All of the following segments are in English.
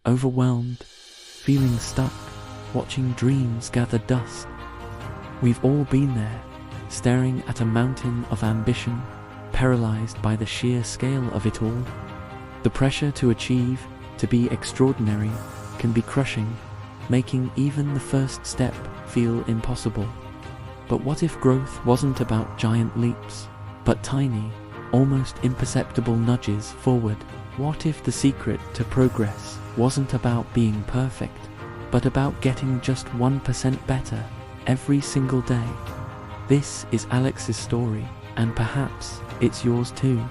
overwhelmed, feeling stuck, watching dreams gather dust. We've all been there, staring at a mountain of ambition, paralyzed by the sheer scale of it all. The pressure to achieve, to be extraordinary, can be crushing, making even the first step feel impossible. But what if growth wasn't about giant leaps, but tiny, almost imperceptible nudges forward? What if the secret to progress wasn't about being perfect, but about getting just 1% better every single day? This is Alex's story, and perhaps it's yours too.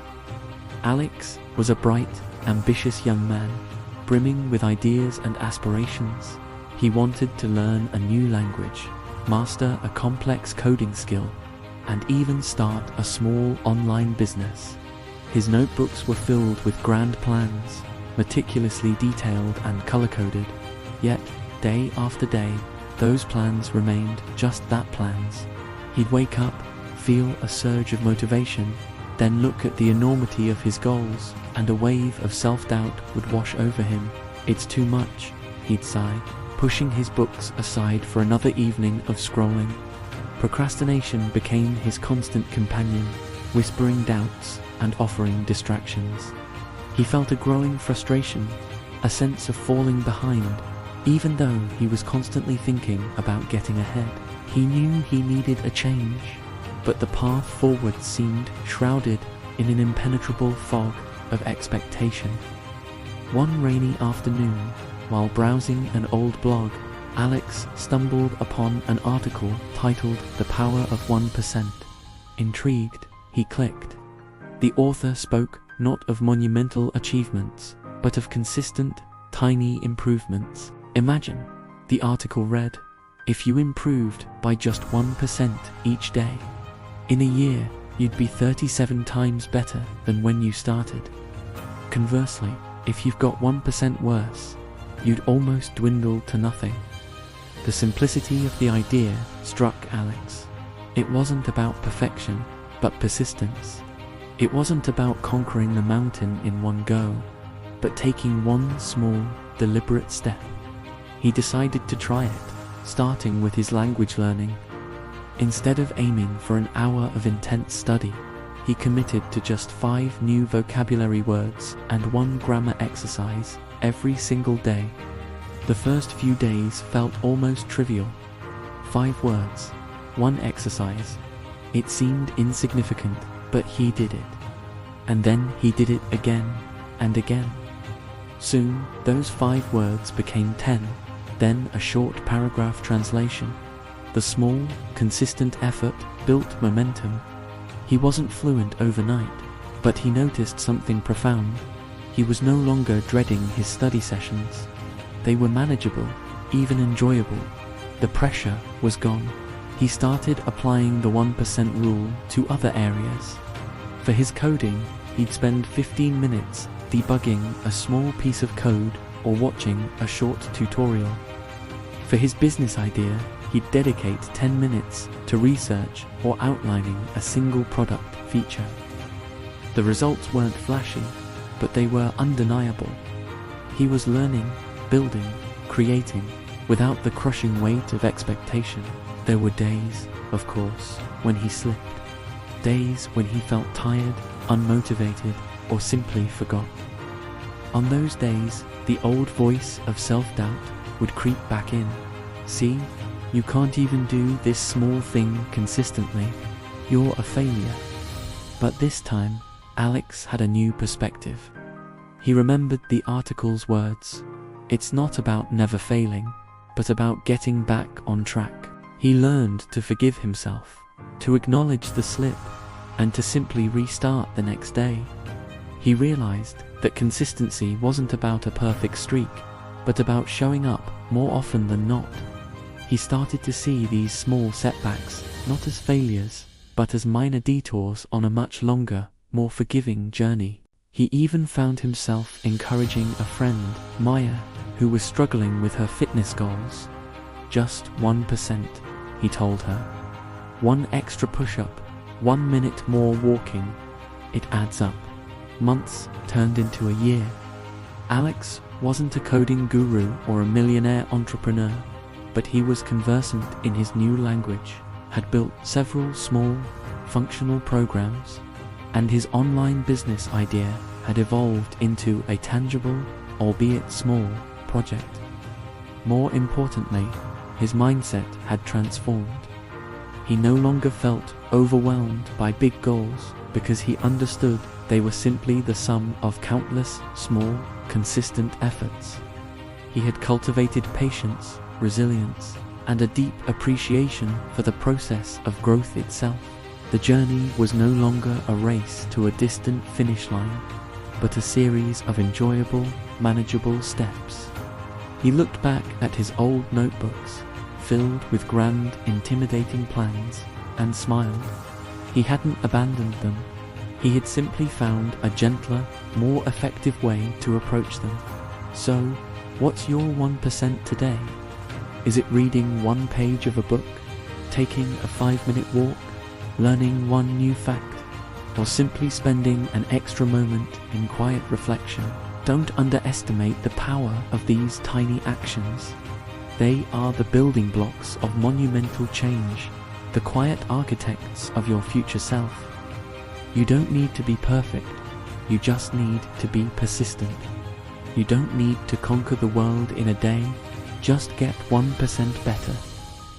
Alex was a bright, ambitious young man, brimming with ideas and aspirations. He wanted to learn a new language, master a complex coding skill, and even start a small online business. His notebooks were filled with grand plans, meticulously detailed and color-coded. Yet, day after day, those plans remained just that, plans. He'd wake up, feel a surge of motivation, then look at the enormity of his goals, and a wave of self-doubt would wash over him. It's too much, he'd sigh, pushing his books aside for another evening of scrolling. Procrastination became his constant companion, whispering doubts and offering distractions. He felt a growing frustration, a sense of falling behind. Even though he was constantly thinking about getting ahead, he knew he needed a change, but the path forward seemed shrouded in an impenetrable fog of expectation. One rainy afternoon, while browsing an old blog, Alex stumbled upon an article titled "The Power of 1%. Intrigued, he clicked. The author spoke not of monumental achievements, but of consistent, tiny improvements. Imagine, the article read, if you improved by just 1% each day, in a year you'd be 37 times better than when you started. Conversely, if you've got 1% worse, you'd almost dwindle to nothing. The simplicity of the idea struck Alex. It wasn't about perfection, but persistence. It wasn't about conquering the mountain in one go, but taking one small, deliberate step. He decided to try it, starting with his language learning. Instead of aiming for an hour of intense study, he committed to just 5 new vocabulary words and 1 grammar exercise every single day. The first few days felt almost trivial. 5 words, 1 exercise. It seemed insignificant, but he did it. And then he did it again and again. Soon, those 5 words became 10, then a short paragraph translation. The small, consistent effort built momentum. He wasn't fluent overnight, but he noticed something profound. He was no longer dreading his study sessions. They were manageable, even enjoyable. The pressure was gone. He started applying the 1% rule to other areas. For his coding, he'd spend 15 minutes debugging a small piece of code or watching a short tutorial. For his business idea, he'd dedicate 10 minutes to research or outlining a single product feature. The results weren't flashy, but they were undeniable. He was learning, building, creating, without the crushing weight of expectation. There were days, of course, when he slipped. Days when he felt tired, unmotivated, or simply forgot. On those days, the old voice of self-doubt would creep back in. See, you can't even do this small thing consistently. You're a failure. But this time, Alex had a new perspective. He remembered the article's words. It's not about never failing, but about getting back on track. He learned to forgive himself, to acknowledge the slip, and to simply restart the next day. He realized that consistency wasn't about a perfect streak, but about showing up more often than not. He started to see these small setbacks not as failures, but as minor detours on a much longer, more forgiving journey. He even found himself encouraging a friend, Maya, who was struggling with her fitness goals. Just 1%, he told her. 1 extra push-up, 1 minute more walking. It adds up. Months turned into a year. Alex wasn't a coding guru or a millionaire entrepreneur, but he was conversant in his new language, had built several small, functional programs, and his online business idea had evolved into a tangible, albeit small, project. More importantly, his mindset had transformed. He no longer felt overwhelmed by big goals because he understood they were simply the sum of countless, small, consistent efforts. He had cultivated patience, resilience, and a deep appreciation for the process of growth itself. The journey was no longer a race to a distant finish line, but a series of enjoyable, manageable steps. He looked back at his old notebooks, filled with grand, intimidating plans, and smiled. He hadn't abandoned them. He had simply found a gentler, more effective way to approach them. So, what's your 1% today? Is it reading one page of a book, taking a 5-minute walk, learning one new fact, or simply spending an extra moment in quiet reflection? Don't underestimate the power of these tiny actions. They are the building blocks of monumental change, the quiet architects of your future self. You don't need to be perfect, you just need to be persistent. You don't need to conquer the world in a day, just get 1% better.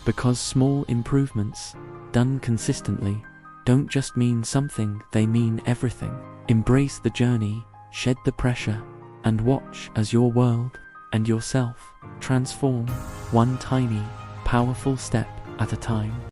Because small improvements, done consistently, don't just mean something, they mean everything. Embrace the journey, shed the pressure, and watch as your world and yourself transform one tiny, powerful step at a time.